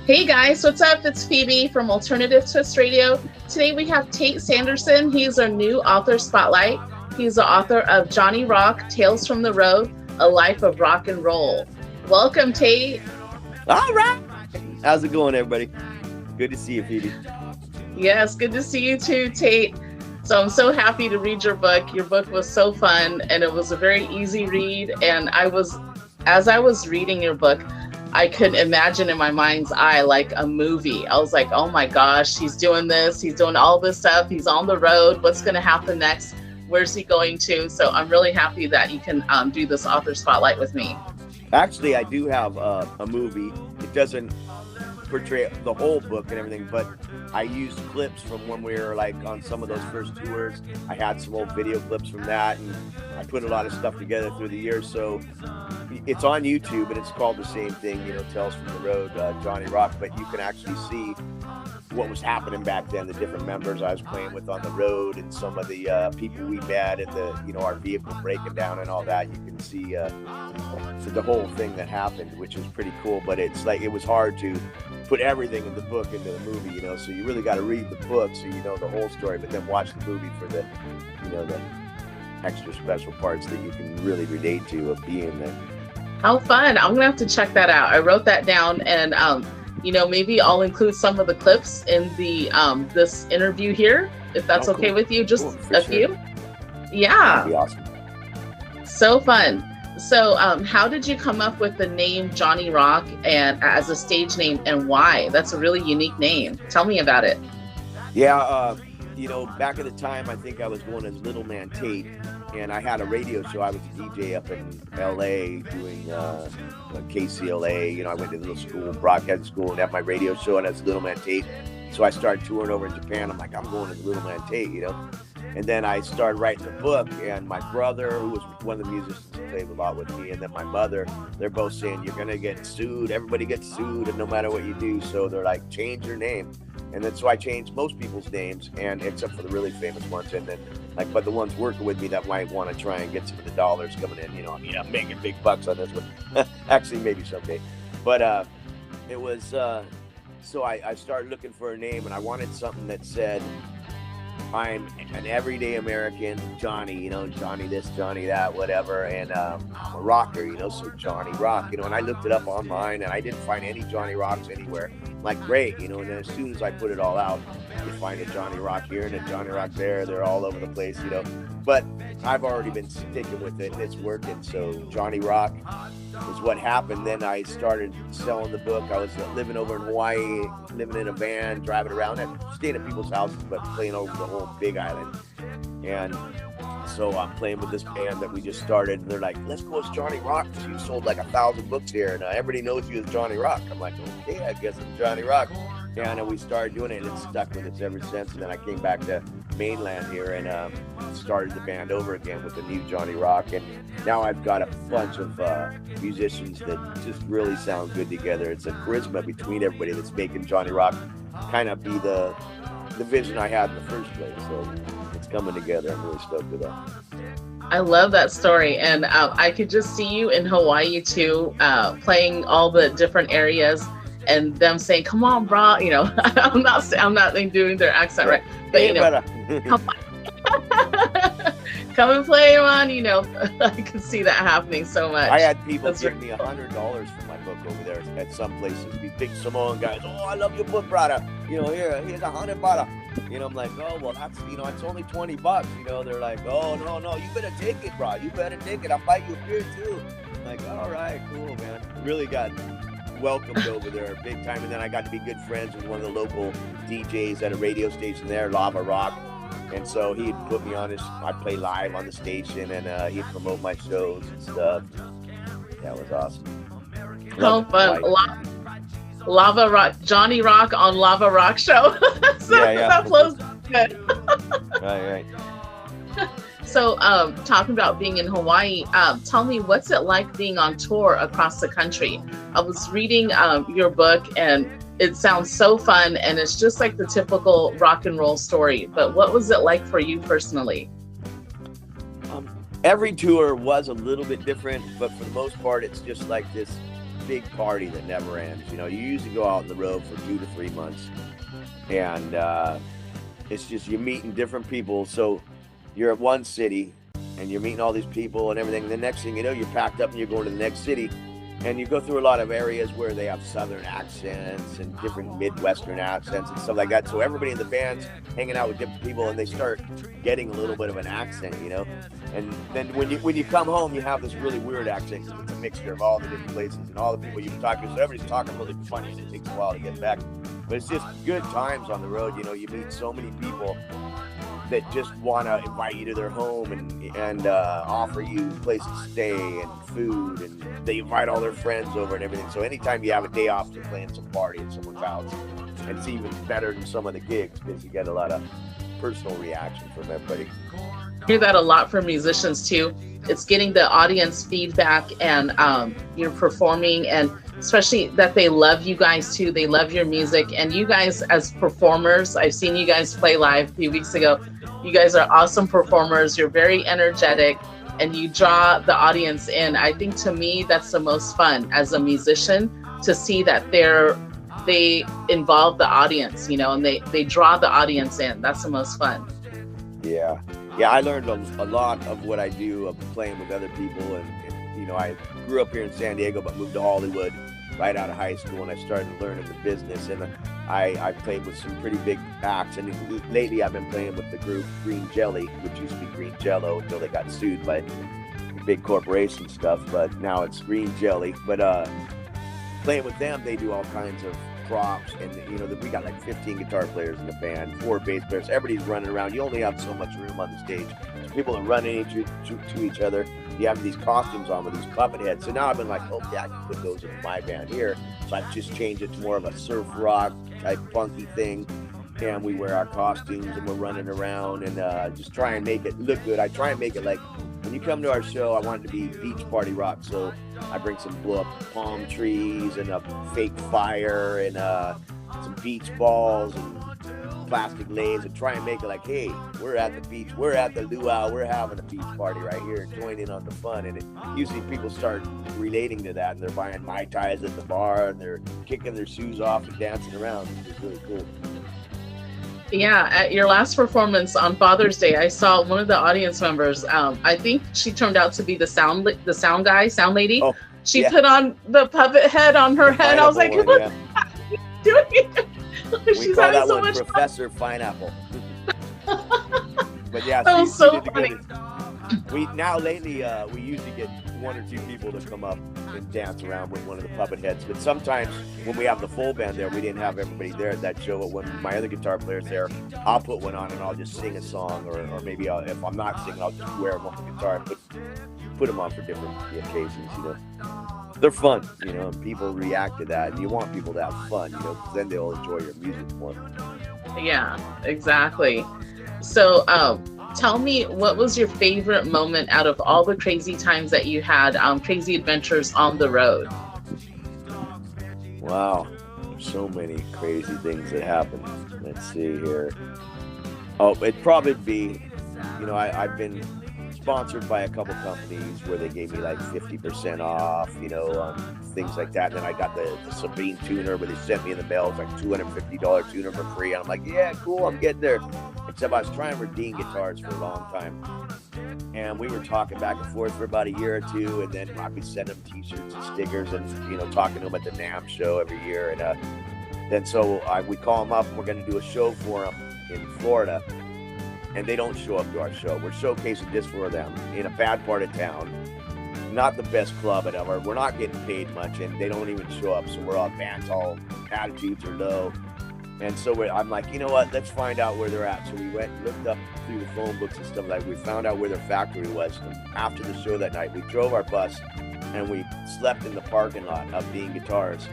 Hey guys, what's up? It's Phoebe from Alternative Twist Radio. Today we have Tate Sanderson. He's our new author spotlight. He's the author of Johnny Rock, Tales from the Road, A Life of Rock and Roll. Welcome, Tate. All right. How's it going, everybody? Good to see you, Phoebe. Yes, good to see you too, Tate. So I'm so happy to read your book. Your book was so fun and it was a very easy read. And as I was reading your book, I could imagine in my mind's eye like a movie. I was like, oh my gosh, he's doing this. He's doing all this stuff. He's on the road. What's going to happen next? Where's he going to? So I'm really happy that you can do this author spotlight with me. Actually, I do have a movie. It doesn't portray the whole book and everything, but I used clips from when we were like on some of those first tours. I had some old video clips from that, and I put a lot of stuff together through the years. So it's on YouTube, and it's called the same thing, Tales from the Road, Johnny Rock. But you can actually see what was happening back then, the different members I was playing with on the road, and some of the people we met, and our vehicle breaking down and all that. You can see the whole thing that happened, which was pretty cool. But it's like it was hard to put everything in the book into the movie, so you really got to read the book so you know the whole story, but then watch the movie for the the extra special parts that you can really relate to of being there. How fun. I'm gonna have to check that out. I wrote that down, and maybe I'll include some of the clips in the this interview here, if that's okay with you. Just a few. Yeah. That'd be awesome. So fun. So how did you come up with the name Johnny Rock and as a stage name, and why? That's a really unique name. Tell me about it. Yeah, back at the time, I think I was going as Little Man Tate, and I had a radio show. I was a DJ up in LA doing KCLA. I went to the little school, broadcast school, and had my radio show, and as Little Man Tate. So I started touring over in Japan. I'm like, I'm going as Little Man Tate, And then I started writing the book, and my brother, who was one of the musicians who played a lot with me, and then my mother, they're both saying, you're going to get sued. Everybody gets sued, and no matter what you do. So they're like, change your name. And then so I changed most people's names, and except for the really famous ones. And then, but the ones working with me that might want to try and get some of the dollars coming in, I'm making big bucks on this one. Actually, maybe someday. But it was, so I started looking for a name, and I wanted something that said, I'm an everyday American, Johnny, Johnny this, Johnny that, whatever, and I'm a rocker, so Johnny Rock, and I looked it up online, and I didn't find any Johnny Rocks anywhere. I'm like, great, and then as soon as I put it all out, you find a Johnny Rock here and a Johnny Rock there. They're all over the place, but I've already been sticking with it, and it's working. So Johnny Rock is what happened. Then I started selling the book. I was living over in Hawaii, living in a van, driving around, staying at people's houses, but playing over the whole Big Island. And so I'm playing with this band that we just started, and they're like, let's go as Johnny Rock, because you sold like 1,000 books here, and everybody knows you as Johnny Rock. I'm like, okay, I guess I'm Johnny Rock. And we started doing it, and it's stuck with us ever since. And then I came back to mainland here and started the band over again with the new Johnny Rock. And now I've got a bunch of musicians that just really sound good together. It's a charisma between everybody that's making Johnny Rock kind of be the vision I had in the first place. So it's coming together. I'm really stoked with that. I love that story, and I could just see you in Hawaii too, playing all the different areas, and them saying, "Come on, bro." I'm not doing their accent right, but come on, come and play, man. I can see that happening so much. I had people give me $100 for my book over there at some places. These big Samoan guys, oh, I love your book, brother. Here's $100. I'm like, oh, well, that's, it's only $20. They're like, oh, no, you better take it, bro. You better take it. I'll buy you a beer too. I'm like, all right, cool, man. Really got welcomed over there big time. And then I got to be good friends with one of the local DJs at a radio station there, Lava Rock. And so he'd put me on I'd play live on the station, and he'd promote my shows and stuff. That was awesome. How fun. Lava Rock, Johnny Rock on Lava Rock show. That flows good. Right. So talking about being in Hawaii, tell me, what's it like being on tour across the country? I was reading your book, and it sounds so fun, and it's just like the typical rock and roll story. But what was it like for you personally? Every tour was a little bit different, but for the most part, it's just like this big party that never ends. You know, you usually go out on the road for 2 to 3 months, and it's just you're meeting different people. So you're at one city, and you're meeting all these people and everything. And the next thing you know, you're packed up and you're going to the next city. And you go through a lot of areas where they have Southern accents and different Midwestern accents and stuff like that. So everybody in the band's hanging out with different people, and they start getting a little bit of an accent, you know. And then when you come home, you have this really weird accent because it's a mixture of all the different places and all the people you've been talking to. So everybody's talking really funny, and it takes a while to get back. But it's just good times on the road. You know, you meet so many people that just want to invite you to their home and offer you places to stay and food, and they invite all their friends over and everything. So anytime you have a day off, you're playing some party at someone's house, and it's even better than some of the gigs because you get a lot of personal reaction from everybody. I hear that a lot from musicians too. It's getting the audience feedback, and you're performing, and especially that they love you guys too. They love your music, and you guys as performers, I've seen you guys play live a few weeks ago. You guys are awesome performers. You're very energetic, and you draw the audience in. I think to me, that's the most fun as a musician, to see that they involve the audience, you know, and they draw the audience in. That's the most fun. Yeah. Yeah, I learned a lot of what I do of playing with other people, and you know, I grew up here in San Diego, but moved to Hollywood right out of high school, and I started learning the business, and I played with some pretty big acts, and lately I've been playing with the group Green Jelly, which used to be Green Jello until they got sued by big corporation stuff, but now it's Green Jelly. But playing with them, they do all kinds of props, and you know, we got like 15 guitar players in the band, 4 bass players, everybody's running around. You only have so much room on the stage, so people are running to each other. You have these costumes on with these puppet heads. So now I've been like, okay, I can put those in my band here. So I've just changed it to more of a surf rock type funky thing, and we wear our costumes and we're running around and just try and make it look good. I try and make it like, when you come to our show, I want it to be beach party rock. So I bring some blow up palm trees and a fake fire and some beach balls and plastic leaves, and try and make it like, hey, we're at the beach, we're at the luau, we're having a beach party right here, join in on the fun. And usually people start relating to that, and they're buying Mai Tais at the bar, and they're kicking their shoes off and dancing around, which is really cool. Yeah, at your last performance on Father's Day, I saw one of the audience members. I think she turned out to be the sound lady. Oh, she put on the puppet head on her head. I was like, what are you doing? We call that one Professor Pineapple. But yeah, that was so funny. Lately, we usually get 1 or 2 people to come up and dance around with one of the puppet heads. But sometimes when we have the full band there, we didn't have everybody there at that show. But when my other guitar player's there, I'll put one on and I'll just sing a song, or maybe if I'm not singing, I'll just wear them on the guitar and put them on for different occasions. You know, they're fun. You know, and people react to that, and you want people to have fun. You know, because then they'll enjoy your music more. Yeah, exactly. So, tell me, what was your favorite moment out of all the crazy times that you had, crazy adventures on the road? Wow, so many crazy things that happened. Let's see here. Oh, it'd probably be, you know, I've been sponsored by a couple companies where they gave me like 50% off, you know, things like that. And then I got the Sabine tuner where they sent me in the mail. It's like $250 tuner for free. And I'm like, yeah, cool, I'm getting there. Except I was trying to redeem guitars for a long time. And we were talking back and forth for about a year or two. And then I'd be sending them t-shirts and stickers and, you know, talking to them at the NAMM show every year. And then so we call them up and we're going to do a show for them in Florida. And they don't show up to our show. We're showcasing just for them in a bad part of town. Not the best club ever. We're not getting paid much, and they don't even show up. So we're all bands, all attitudes are low. And so I'm like, you know what? Let's find out where they're at. So we went and looked up through the phone books and stuff like that. We found out where their factory was. And after the show that night, we drove our bus and we slept in the parking lot of Dean Guitars.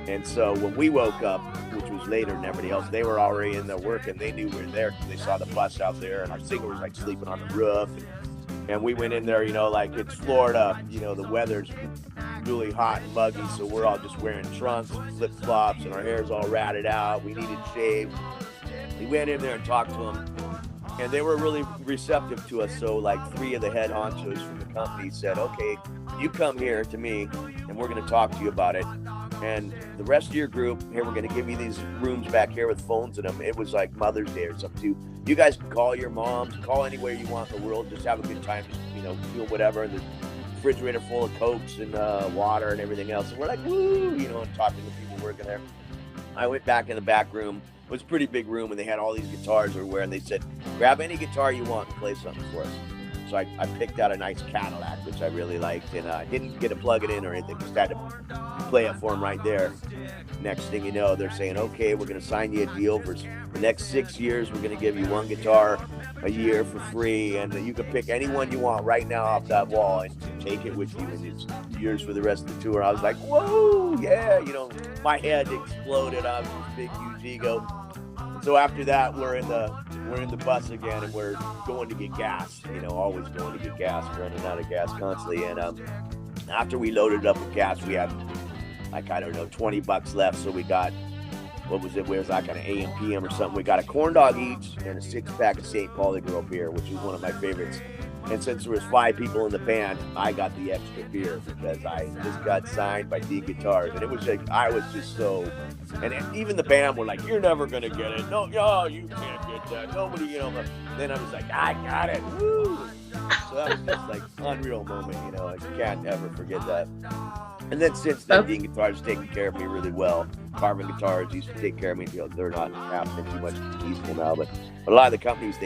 And so when we woke up, which was later than everybody else, they were already in there working. They knew we were there because they saw the bus out there, and our singer was like sleeping on the roof. And we went in there, you know, like it's Florida, you know, the weather's really hot and muggy, so we're all just wearing trunks and flip-flops, and our hair's all ratted out. We needed shaved. We went in there and talked to them. And they were really receptive to us. So like 3 of the head honchos from the company said, okay, you come here to me and we're going to talk to you about it. And the rest of your group, here, we're going to give you these rooms back here with phones in them. It was like Mother's Day or something too. You guys can call your moms, call anywhere you want in the world, just have a good time, just, you know, do whatever. And the refrigerator full of Cokes and water and everything else. And we're like, woo, you know, and talking to people working there. I went back in the back room. It was a pretty big room, and they had all these guitars everywhere, and they said, grab any guitar you want and play something for us. So I picked out a nice Cadillac, which I really liked, and I didn't get to plug it in or anything, just had to play it for them right there. Next thing you know, they're saying, okay, we're going to sign you a deal for the next 6 years. We're going to give you 1 guitar a year for free, and you can pick any one you want right now off that wall and take it with you, and it's yours for the rest of the tour. I was like, whoa, yeah, you know, my head exploded. I was this big, huge ego. So after that, we're in the bus again, and we're going to get gas. You know, always going to get gas, running out of gas constantly. And after we loaded up with gas, we had like, I don't know, $20 left. So we got, what was it? It was like an AM PM or something. We got a corn dog each and a 6-pack of St. Pauli Girl beer, which was one of my favorites. And since there was 5 people in the band, I got the extra beer because I just got signed by D Guitars. And it was like, I was just so, and even the band were like, you're never going to get it. No, you can't get that. Nobody, you know. But then I was like, I got it. Woo! So that was just like unreal moment, you know. I can't ever forget that. And then since then, D Guitars taking care of me really well. Carbon Guitars used to take care of me. You know, they're not happening too much peaceful now, but a lot of the companies,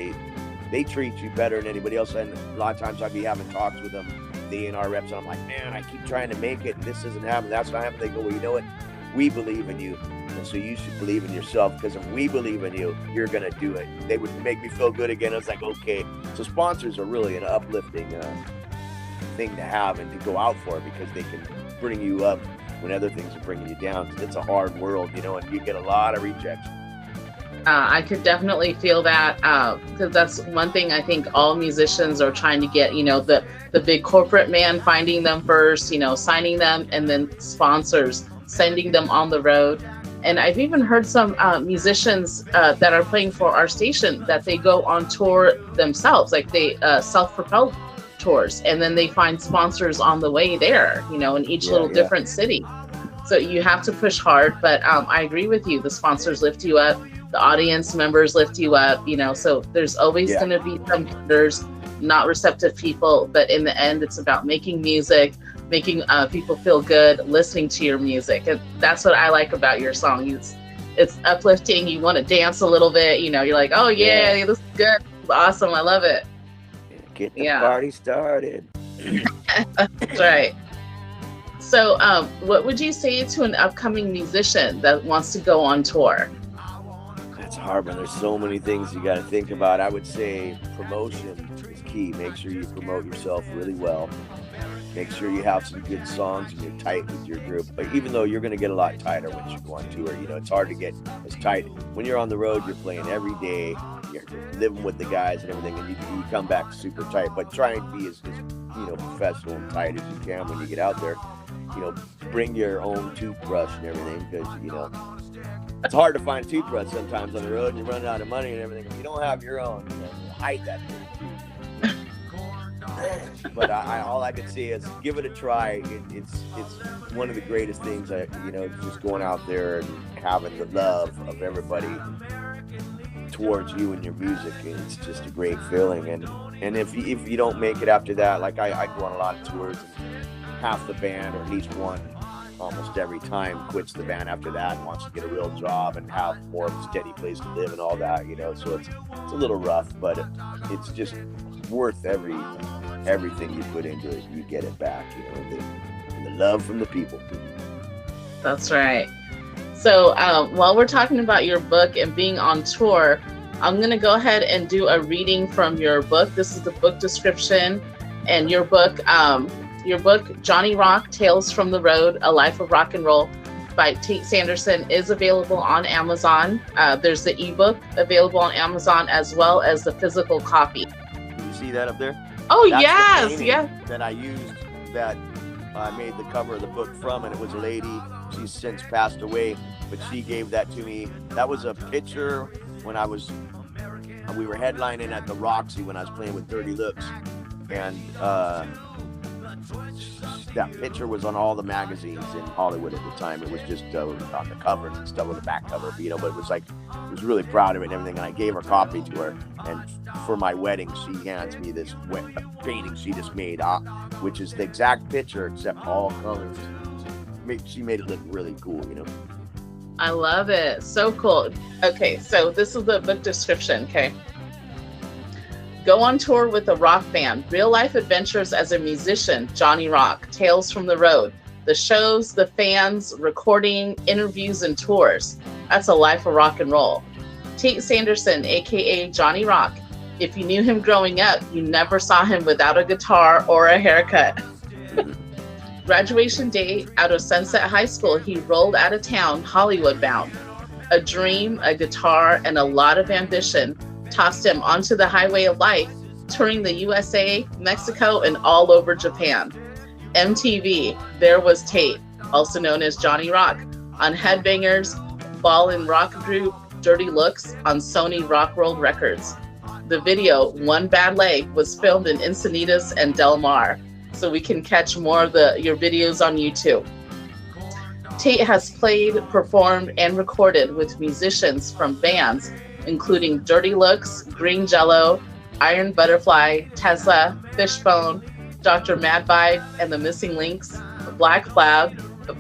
they treat you better than anybody else. And a lot of times I'd be having talks with them, the A&R reps, and I'm like, man, I keep trying to make it, and this isn't happening, that's not happening. They go, well, you know what? We believe in you, and so you should believe in yourself, because if we believe in you, you're going to do it. They would make me feel good again. I was like, okay. So sponsors are really an uplifting thing to have and to go out for, because they can bring you up when other things are bringing you down. It's a hard world, you know, and you get a lot of rejection. I could definitely feel that, because that's one thing I think all musicians are trying to get, you know, the big corporate man finding them first, you know, signing them, and then sponsors sending them on the road. And I've even heard some musicians that are playing for our station that they go on tour themselves, like they self-propelled tours, and then they find sponsors on the way there, you know, in each little different city. So you have to push hard, but I agree with you. The sponsors lift you up. The audience members lift you up, you know, so there's always going to be some haters, not receptive people, but in the end, it's about making music, making people feel good, listening to your music. And that's what I like about your song. It's uplifting. You want to dance a little bit, you know, you're like, oh yeah, this is good. It's awesome. I love it. Get the party started. That's right. So what would you say to an upcoming musician that wants to go on tour? It's hard, man. There's so many things you got to think about. I would say promotion is key. Make sure you promote yourself really well. Make sure you have some good songs and you're tight with your group. But even though you're going to get a lot tighter once you go on tour, you know, it's hard to get as tight. When you're on the road, you're playing every day. You're living with the guys and everything, and you come back super tight. But try and be as you know, professional and tight as you can when you get out there. You know, bring your own toothbrush and everything, because, you know, it's hard to find a toothbrush sometimes on the road, and you're running out of money and everything. If you don't have your own, you know, hide that thing too. But all I can say is give it a try. It's one of the greatest things, you know, just going out there and having the love of everybody towards you and your music. It's just a great feeling. And if you don't make it after that, like I go on a lot of tours, and half the band, or at least one, almost every time, quits the band after that and wants to get a real job and have more of a steady place to live and all that, you know. So it's a little rough, but it's just worth everything you put into it. You get it back, you know, and the love from the people. That's right. So while we're talking about your book and being on tour, I'm going to go ahead and do a reading from your book. This is the book description, and your book, Johnny Rock, Tales from the Road, A Life of Rock and Roll by Tate Sanderson, is available on Amazon. There's the ebook available on Amazon, as well as the physical copy. Can you see that up there? Oh, That's yes, the yes. that I used, that I made the cover of the book from, and it was a lady. She's since passed away, but she gave that to me. That was a picture when I was we were headlining at the Roxy when I was playing with Dirty Looks, and that picture was on all the magazines in Hollywood at the time. It was just on the covers and stuff, on the back cover, you know. But it was like, I was really proud of it and everything. And I gave her a copy to her, and for my wedding, she hands me this painting she just made, which is the exact picture except all colors. She made it look really cool, you know. I love it. So cool. Okay, so this is the book description. Okay. Go on tour with a rock band. Real life adventures as a musician, Johnny Rock. Tales from the road. The shows, the fans, recording, interviews, and tours. That's a life of rock and roll. Tate Sanderson, aka Johnny Rock. If you knew him growing up, you never saw him without a guitar or a haircut. Graduation day, out of Sunset High School, he rolled out of town, Hollywood bound. A dream, a guitar, and a lot of ambition tossed him onto the highway of life, touring the USA, Mexico, and all over Japan. MTV, there was Tate, also known as Johnny Rock, on Headbangers, Ball and Rock Group, Dirty Looks, on Sony Rock World Records. The video, One Bad Leg, was filmed in Encinitas and Del Mar, so we can catch more of your videos on YouTube. Tate has played, performed, and recorded with musicians from bands including Dirty Looks, Green Jello, Iron Butterfly, Tesla, Fishbone, Dr. Mad Vibe, and the Missing Links, the Black Flag, the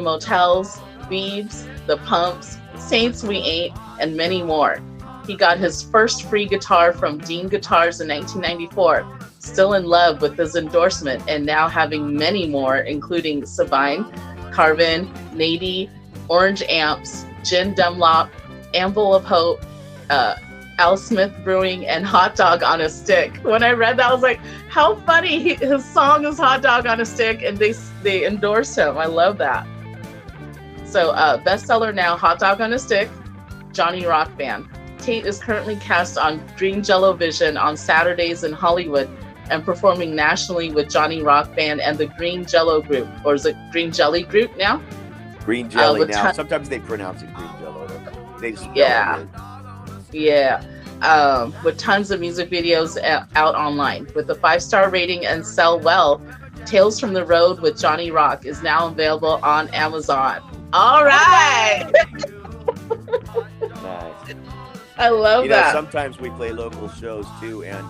Motels, Beebs, the Pumps, Saints We Ain't, and many more. He got his first free guitar from Dean Guitars in 1994, still in love with his endorsement, and now having many more, including Sabine, Carbon, Nady, Orange Amps, Gin Dunlop, Anvil of Hope, Al Smith Brewing, and Hot Dog on a Stick. When I read that, I was like, how funny. His song is Hot Dog on a Stick, and they endorsed him. I love that. So bestseller now, Hot Dog on a Stick, Johnny Rock Band. Tate is currently cast on Green Jello Vision on Saturdays in Hollywood and performing nationally with Johnny Rock Band and the Green Jello Group. Or is it Green Jelly Group now? Green Jelly now. Sometimes they pronounce it Green Jello. They spell it. Yeah. With tons of music videos out online. With a 5-star rating and sell well, Tales from the Road with Johnny Rock is now available on Amazon. All right. Nice. I love that. Sometimes we play local shows too, and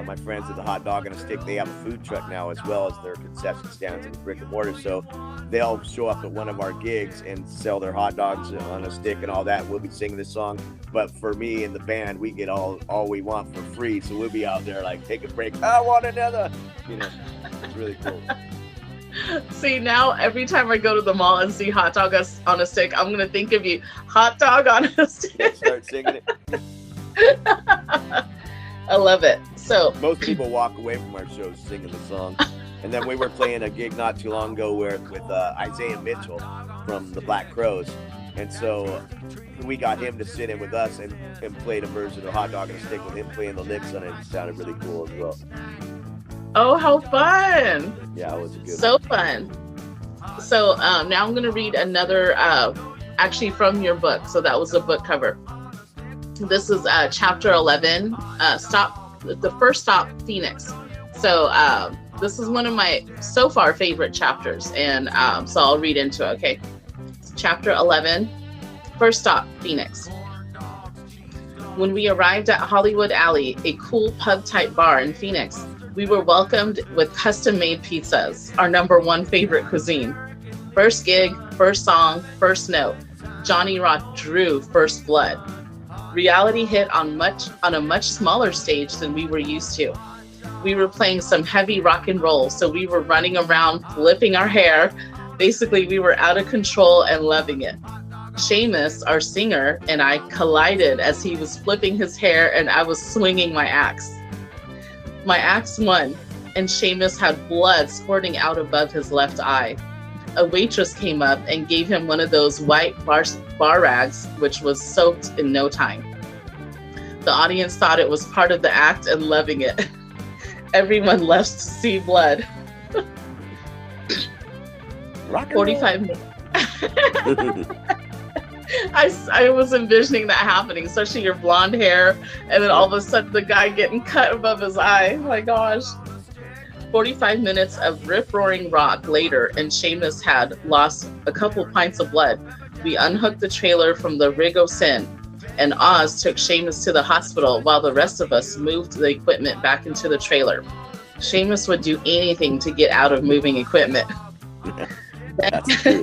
my friends at the Hot Dog on a Stick, they have a food truck now as well as their concession stands and brick and mortar. So they'll show up at one of our gigs and sell their hot dogs on a stick and all that. We'll be singing this song, but for me and the band, we get all we want for free. So we'll be out there like, take a break. I want another. You know, it's really cool. See, now every time I go to the mall and see Hot Dog on a Stick, I'm gonna think of you. Hot Dog on a Stick. Yeah, start singing it. I love it. So most people walk away from our shows singing the song. And then we were playing a gig not too long ago with Isaiah Mitchell from the Black Crowes. And so we got him to sit in with us and played a version of Hot Dog and a Stick with him playing the licks on it. It sounded really cool as well. Oh, how fun. Yeah, it was a good So fun. So now I'm going to read another, actually from your book. So that was the book cover. This is chapter 11, the first stop, Phoenix. So this is one of my so far favorite chapters, and so I'll read into it. Okay, chapter 11, first stop, Phoenix. When we arrived at Hollywood Alley, a cool pub-type bar in Phoenix, we were welcomed with custom-made pizzas, our #1 favorite cuisine. First gig, first song, first note. Johnny Rock drew First Blood. Reality hit on a much smaller stage than we were used to. We were playing some heavy rock and roll, so we were running around flipping our hair. Basically, we were out of control and loving it. Seamus, our singer, and I collided as he was flipping his hair and I was swinging my axe. My axe won, and Seamus had blood squirting out above his left eye. A waitress came up and gave him one of those white bar rags, which was soaked in no time. The audience thought it was part of the act and loving it. Everyone left to see blood. 45 minutes. I was envisioning that happening, especially your blonde hair, and then all of a sudden the guy getting cut above his eye. Oh my gosh. 45 minutes of rip-roaring rock later, and Seamus had lost a couple pints of blood. We unhooked the trailer from the rig o' sin, and Oz took Seamus to the hospital while the rest of us moved the equipment back into the trailer. Seamus would do anything to get out of moving equipment. That's true.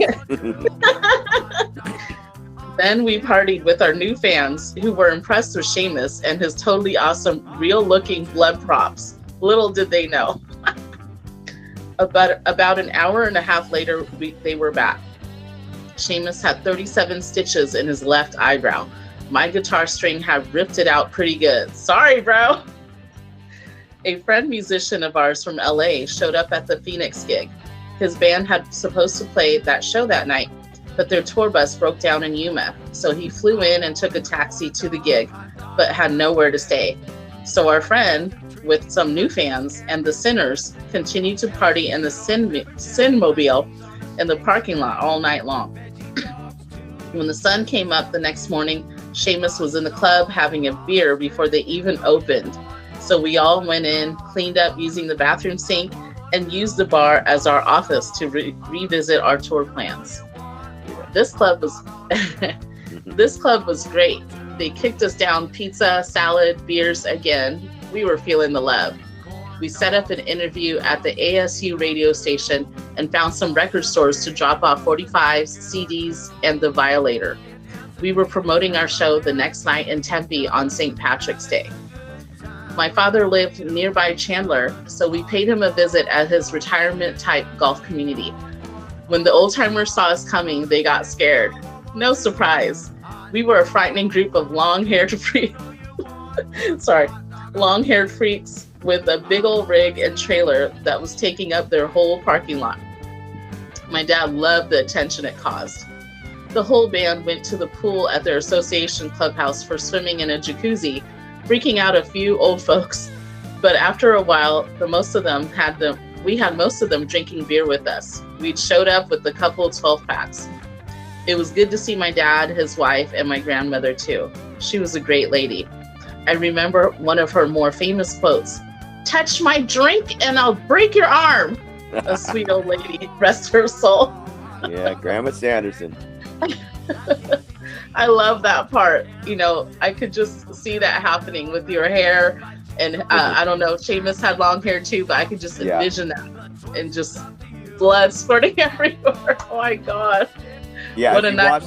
Then we partied with our new fans who were impressed with Seamus and his totally awesome, real-looking blood props. Little did they know. About an hour and a half later, they were back. Seamus had 37 stitches in his left eyebrow. My guitar string had ripped it out pretty good. Sorry, bro. A friend musician of ours from LA showed up at the Phoenix gig. His band had supposed to play that show that night, but their tour bus broke down in Yuma. So he flew in and took a taxi to the gig, but had nowhere to stay. So our friend, with some new fans and the Sinners, continued to party in the Sin-mobile in the parking lot all night long. When the sun came up the next morning, Seamus was in the club having a beer before they even opened. So we all went in, cleaned up using the bathroom sink, and used the bar as our office to revisit our tour plans. This club was great. They kicked us down pizza, salad, beers again. We were feeling the love. We set up an interview at the ASU radio station and found some record stores to drop off 45s, CDs, and the Violator. We were promoting our show the next night in Tempe on St. Patrick's Day. My father lived nearby Chandler, so we paid him a visit at his retirement-type golf community. When the old-timers saw us coming, they got scared. No surprise. We were a frightening group of long-haired freaks with a big old rig and trailer that was taking up their whole parking lot. My dad loved the attention it caused. The whole band went to the pool at their association clubhouse for swimming in a jacuzzi, freaking out a few old folks. But after a while, we had most of them drinking beer with us. We'd showed up with a couple 12-packs. It was good to see my dad, his wife, and my grandmother too. She was a great lady. I remember one of her more famous quotes, "Touch my drink and I'll break your arm." A sweet old lady, rest her soul. Yeah, Grandma Sanderson. I love that part. You know, I could just see that happening with your hair. And I don't know, Seamus had long hair too, but I could just envision that. And just blood spurting everywhere. Oh my God. Yeah, what if you watch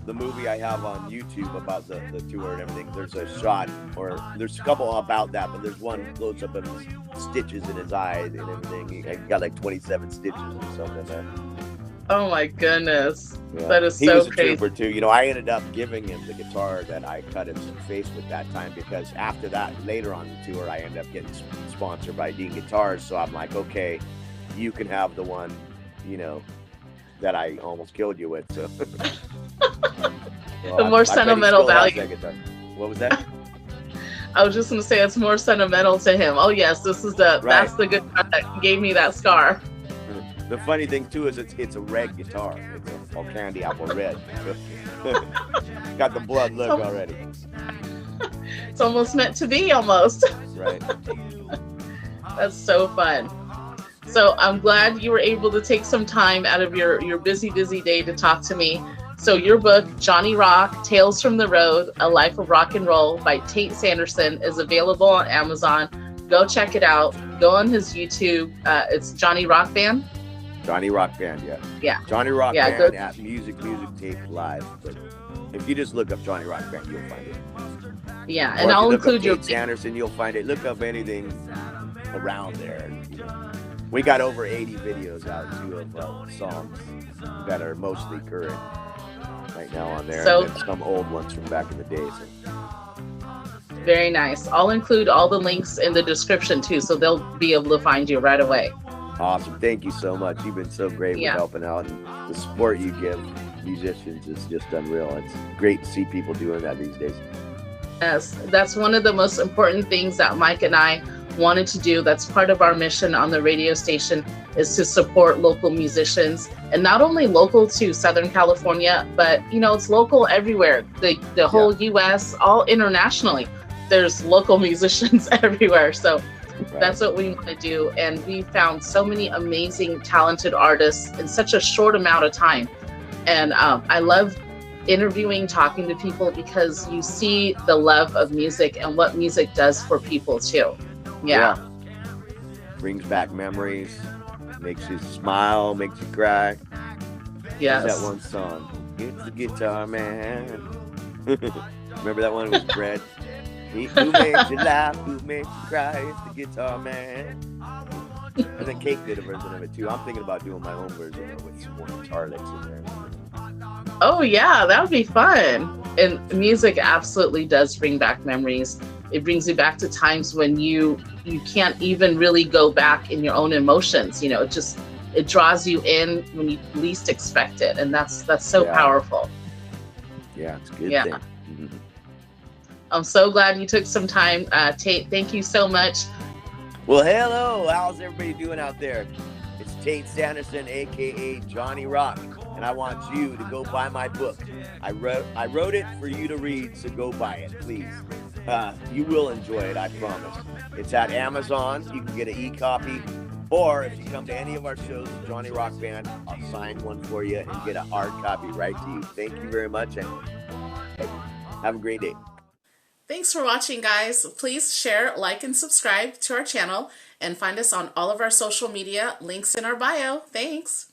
the movie I have on YouTube about the tour and everything, there's a shot, or there's a couple about that, but there's one close up of his stitches in his eyes and everything. He got like 27 stitches or something there. Oh my goodness. Yeah. That is so crazy. He was a trooper too. You know, I ended up giving him the guitar that I cut him some face with that time, because after that, later on the tour, I ended up getting sponsored by Dean Guitars. So I'm like, okay, you can have the one, you know, that I almost killed you with. So well, the more sentimental value. What was that? I was just going to say it's more sentimental to him. Oh yes, this is that's the guitar that gave me that scar. The funny thing too is it's a red guitar. It's all candy apple red. Got the blood look already. It's almost meant to be, almost. Right. That's so fun. So I'm glad you were able to take some time out of your busy day to talk to me. So your book, Johnny Rock, Tales from the Road, A Life of Rock and Roll by Tate Sanderson is available on Amazon. Go check it out. Go on his YouTube. It's Johnny Rock Band. Johnny Rock Band, yeah. Yeah. Johnny Rock Band at Music Tape Live. But if you just look up Johnny Rock Band, you'll find it. Yeah, and I'll include your Tate Sanderson, you'll find it. Look up anything around there. You know. We got over 80 videos out too of songs that are mostly current right now on there. So, and then some old ones from back in the day. So. Very nice. I'll include all the links in the description too, so they'll be able to find you right away. Awesome. Thank you so much. You've been so great with helping out, and the support you give musicians is just unreal. It's great to see people doing that these days. Yes, that's one of the most important things that Mike and I wanted to do. That's part of our mission on the radio station, is to support local musicians, and not only local to Southern California, but it's local everywhere. The whole U.S., all internationally. There's local musicians everywhere. So that's what we want to do. And we found so many amazing, talented artists in such a short amount of time. And I love interviewing, talking to people, because you see the love of music and what music does for people too. Yeah. Brings back memories, makes you smile, makes you cry. Yes. That one song, "It's the Guitar Man." Remember that one with Brett? Who makes you laugh? Who makes you cry? It's the Guitar Man. And then Kate did a version of it too. I'm thinking about doing my own version with some more guitar licks in there. Oh yeah, that would be fun. And music absolutely does bring back memories. It brings you back to times when you can't even really go back in your own emotions. It draws you in when you least expect it, and that's so powerful. Yeah, it's a good thing. I'm so glad you took some time, Tate. Thank you so much. Well, hello. How's everybody doing out there? It's Tate Sanderson, aka Johnny Rock, and I want you to go buy my book. I wrote it for you to read, so go buy it, please. You will enjoy it, I promise. It's at Amazon. You can get an e-copy, or if you come to any of our shows, Johnny Rock Band, I'll sign one for you and get a hard copy right to you. Thank you very much, and have a great day. Thanks for watching, guys. Please share, like, and subscribe to our channel, and find us on all of our social media, links in our bio. Thanks.